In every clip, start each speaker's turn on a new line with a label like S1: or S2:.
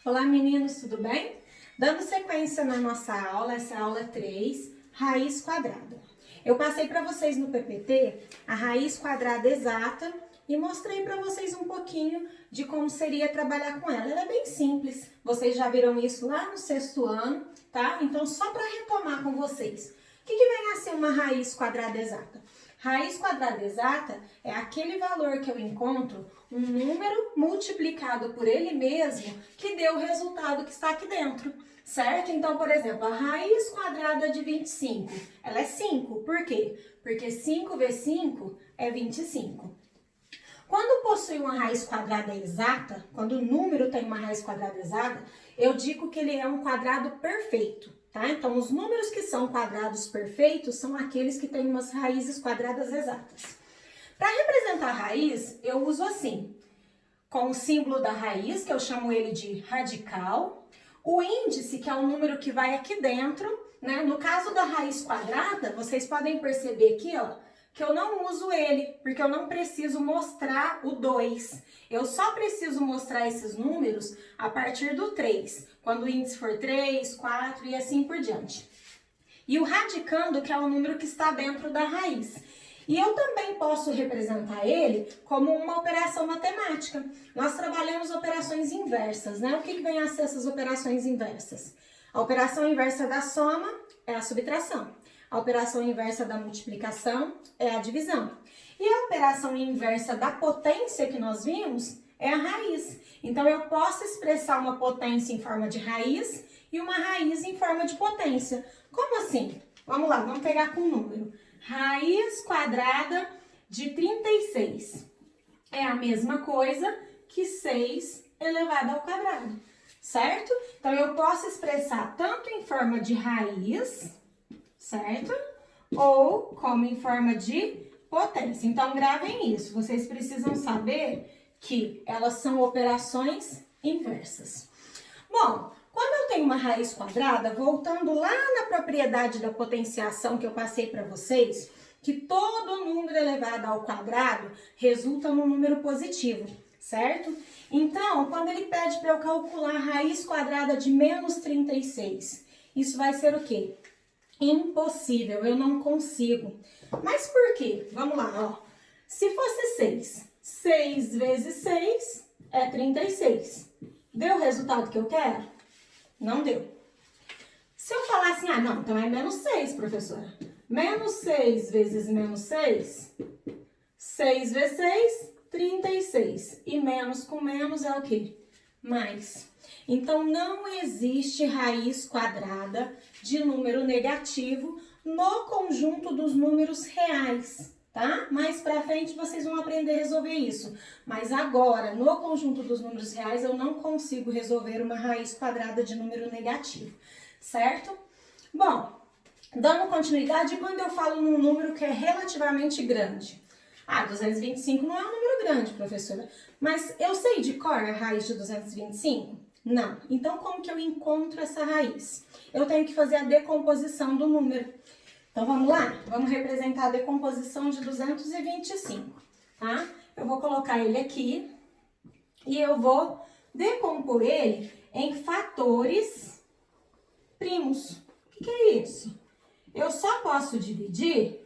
S1: Olá meninos, tudo bem? Dando sequência na nossa aula, essa é a aula 3, raiz quadrada. Eu passei para vocês no PPT a raiz quadrada exata e mostrei para vocês um pouquinho de como seria trabalhar com ela. Ela é bem simples, vocês já viram isso lá no 6º ano, tá? Então só para retomar com vocês, o que vem a ser uma raiz quadrada exata? Raiz quadrada exata é aquele valor que eu encontro, um número multiplicado por ele mesmo, que deu o resultado que está aqui dentro, certo? Então, por exemplo, a raiz quadrada de 25, ela é 5. Por quê? Porque 5 vezes 5 é 25. Quando possui uma raiz quadrada exata, quando o número tem uma raiz quadrada exata, eu digo que ele é um quadrado perfeito, tá? Então, os números que são quadrados perfeitos são aqueles que têm umas raízes quadradas exatas. Para representar a raiz, eu uso assim, com o símbolo da raiz, que eu chamo ele de radical, o índice, que é o número que vai aqui dentro, né? No caso da raiz quadrada, vocês podem perceber aqui, ó, que eu não uso ele, porque eu não preciso mostrar o 2. Eu só preciso mostrar esses números a partir do 3, quando o índice for 3, 4 e assim por diante. E o radicando, que é o número que está dentro da raiz. E eu também posso representar ele como uma operação matemática. Nós trabalhamos operações inversas, né? O que vem a ser essas operações inversas? A operação inversa da soma é a subtração. A operação inversa da multiplicação é a divisão. E a operação inversa da potência que nós vimos é a raiz. Então, eu posso expressar uma potência em forma de raiz e uma raiz em forma de potência. Como assim? Vamos lá, vamos pegar com um número. Raiz quadrada de 36 é a mesma coisa que 6 elevado ao quadrado, certo? Então, eu posso expressar tanto em forma de raiz, certo? Ou como em forma de potência. Então, gravem isso. Vocês precisam saber que elas são operações inversas. Bom, quando eu tenho uma raiz quadrada, voltando lá na propriedade da potenciação que eu passei para vocês, que todo número elevado ao quadrado resulta num número positivo, certo? Então, quando ele pede para eu calcular a raiz quadrada de menos 36, isso vai ser o quê? Impossível, eu não consigo. Mas por quê? Vamos lá, ó. Se fosse 6, 6 vezes 6 é 36. Deu o resultado que eu quero? Não deu. Se eu falar assim, não, então é menos 6, professora. Menos 6 vezes menos 6, 6 vezes 6, 36. E menos com menos é o quê? Mais. Então, não existe raiz quadrada de número negativo no conjunto dos números reais, tá? Mais pra frente vocês vão aprender a resolver isso. Mas agora, no conjunto dos números reais, eu não consigo resolver uma raiz quadrada de número negativo, certo? Bom, dando continuidade, quando eu falo num número que é relativamente grande? 225 não é um número grande, professora. Mas eu sei de cor a raiz de 225? Não. Então, como que eu encontro essa raiz? Eu tenho que fazer a decomposição do número. Então, vamos lá? Vamos representar a decomposição de 225, tá? Eu vou colocar ele aqui e eu vou decompor ele em fatores primos. O que é isso? Eu só posso dividir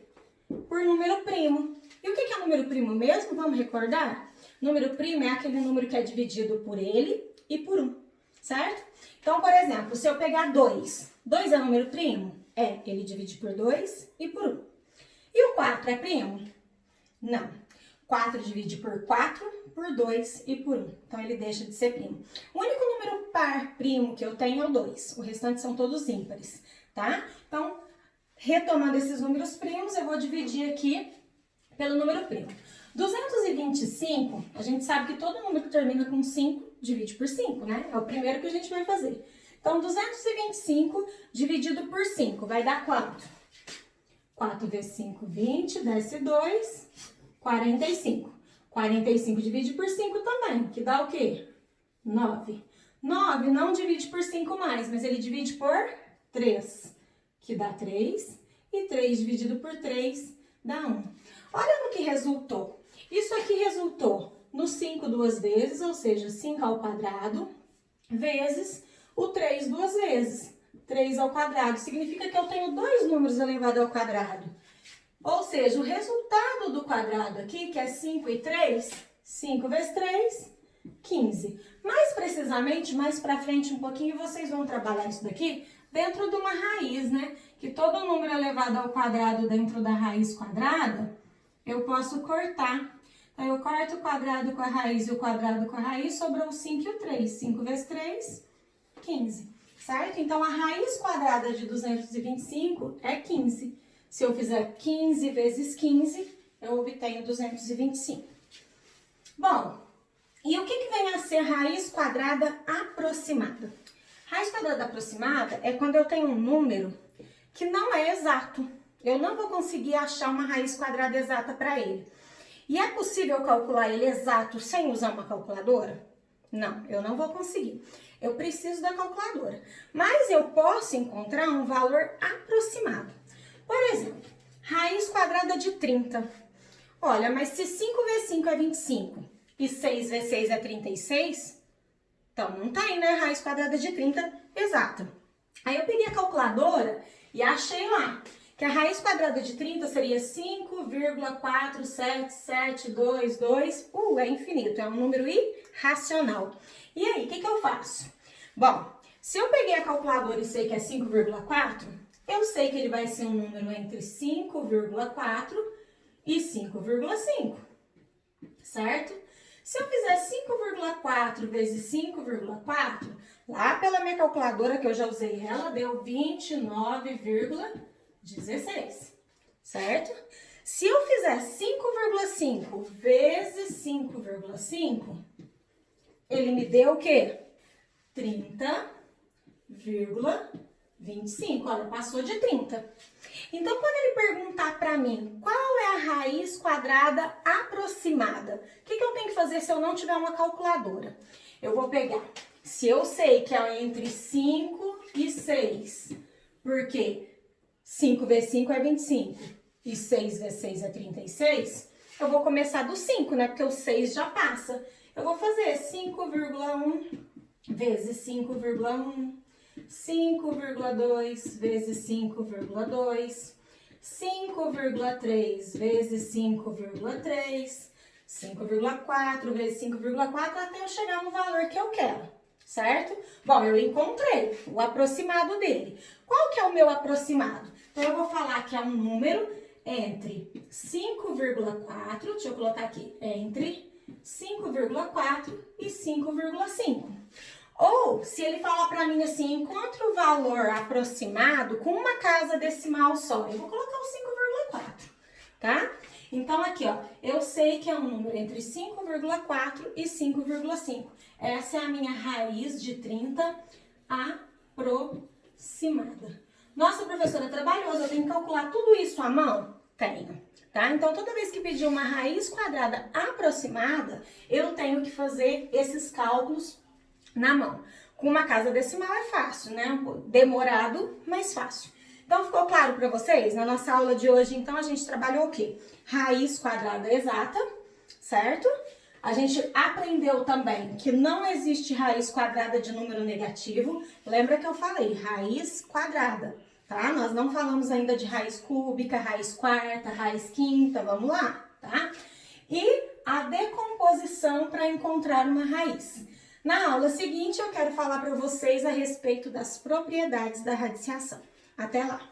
S1: por número primo. E o que é número primo mesmo? Vamos recordar? Número primo é aquele número que é dividido por ele e por 1, certo? Então, por exemplo, se eu pegar 2, 2 é número primo? É, ele divide por 2 e por 1. E o 4 é primo? Não. 4 divide por 4, por 2 e por 1. Então, ele deixa de ser primo. O único número par primo que eu tenho é o 2. O restante são todos ímpares, tá? Então, retomando esses números primos, eu vou dividir aqui pelo número primo. 225, a gente sabe que todo número que termina com 5 divide por 5, né? É o primeiro que a gente vai fazer. Então, 225 dividido por 5 vai dar quanto? 4 vezes 5, 20, desce 2, 45. 45 divide por 5 também, que dá o quê? 9. 9 não divide por 5 mais, mas ele divide por 3, que dá 3. E 3 dividido por 3 dá 1. Olha no que resultou. Isso aqui resultou no 5 duas vezes, ou seja, 5 ao quadrado. vezes o 3 duas vezes. 3 ao quadrado significa que eu tenho dois números elevado ao quadrado. Ou seja, o resultado do quadrado aqui, que é 5 e 3, 5 vezes 3, 15. Mais precisamente, mais pra frente um pouquinho, vocês vão trabalhar isso daqui dentro de uma raiz, né? Que todo número elevado ao quadrado dentro da raiz quadrada, eu posso cortar. Então, eu corto o quadrado com a raiz e o quadrado com a raiz, sobrou o 5 e o 3. 5 vezes 3, 15, certo? Então, a raiz quadrada de 225 é 15. Se eu fizer 15 vezes 15, eu obtenho 225. Bom, e o que vem a ser raiz quadrada aproximada? Raiz quadrada aproximada é quando eu tenho um número que não é exato. Eu não vou conseguir achar uma raiz quadrada exata para ele. E é possível calcular ele exato sem usar uma calculadora? Não, eu não vou conseguir. Eu preciso da calculadora. Mas eu posso encontrar um valor aproximado. Por exemplo, raiz quadrada de 30. Olha, mas se 5 vezes 5 é 25 e 6 vezes 6 é 36, então não tem, né? Raiz quadrada de 30 exata. Aí eu peguei a calculadora e achei lá que a raiz quadrada de 30 seria 5,47722. É infinito, é um número irracional. E aí, o que eu faço? Bom, se eu peguei a calculadora e sei que é 5,4, eu sei que ele vai ser um número entre 5,4 e 5,5, certo? Se eu fizer 5,4 vezes 5,4, lá pela minha calculadora, que eu já usei ela, deu 29,16, certo? Se eu fizer 5,5 vezes 5,5, ele me deu o quê? 30,25. Olha, passou de 30. Então, quando ele perguntar para mim qual é a raiz quadrada aproximada, o que eu tenho que fazer se eu não tiver uma calculadora? Eu vou pegar, se eu sei que é entre 5 e 6, porque 5 vezes 5 é 25 e 6 vezes 6 é 36, eu vou começar do 5, né? Porque o 6 já passa. Eu vou fazer 5,1 vezes 5,1, 5,2 vezes 5,2, 5,3 vezes 5,3, 5,4 vezes 5,4 até eu chegar no valor que eu quero, certo? Bom, eu encontrei o aproximado dele. Qual que é o meu aproximado? Então, eu vou falar que é um número entre 5,4, deixa eu colocar aqui, entre 5,4 e 5,5. Ou, se ele falar para mim assim, encontre o valor aproximado com uma casa decimal só, eu vou colocar o 5,4, tá? Então, aqui, ó, eu sei que é um número entre 5,4 e 5,5. Essa é a minha raiz de 30 aproximada. Nossa, professora, é trabalhoso, eu tenho que calcular tudo isso à mão? Tenho, tá? Então, toda vez que pedir uma raiz quadrada aproximada, eu tenho que fazer esses cálculos na mão. Com uma casa decimal é fácil, né? Demorado, mas fácil. Então, ficou claro para vocês? Na nossa aula de hoje, então, a gente trabalhou o quê? Raiz quadrada exata, certo? A gente aprendeu também que não existe raiz quadrada de número negativo. Lembra que eu falei raiz quadrada, tá? Nós não falamos ainda de raiz cúbica, raiz quarta, raiz quinta, vamos lá, tá? E a decomposição para encontrar uma raiz. Na aula seguinte, eu quero falar para vocês a respeito das propriedades da radiciação. Até lá!